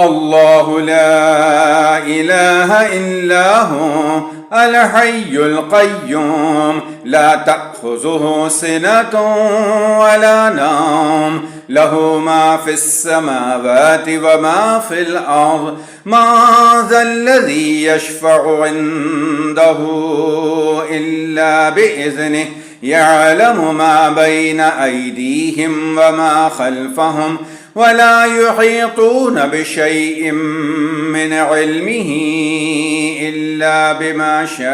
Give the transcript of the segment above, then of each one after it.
الله لا إله إلا هو الحي القيوم لا تأخذه سنة ولا نوم له ما في السماوات وما في الأرض ما ذا الذي يشفع عنده إلا بإذنه يعلم ما بين أيديهم وما خلفهم ولا يحيطون بشيء من علمه إلا بما شاء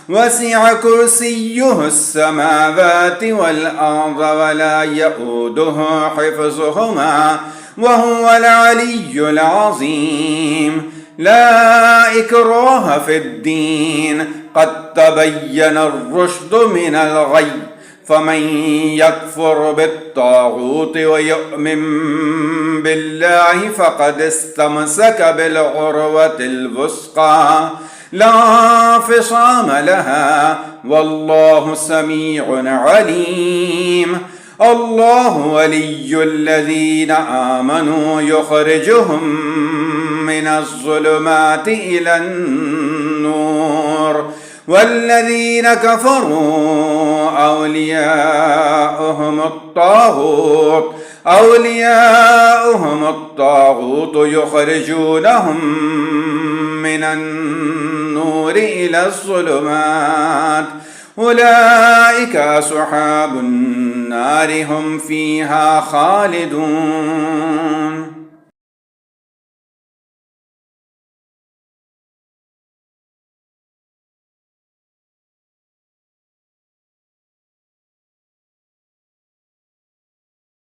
وسع كرسيه السماوات والأرض ولا يؤوده حفظهما وهو العلي العظيم لا إكراه في الدين قد تبين الرشد من الغي فمن يكفر بالطاغوت ويؤمن بالله فقد استمسك بالعروة الوثقى لا انفصام لها والله سميع عليم الله ولي الذين آمنوا يخرجهم من الظلمات إلى النور والذين كفروا أولياؤهم الطاغوت يخرجونهم من النور إلى الظلمات أولئك أصحاب النار هم فيها خالدون.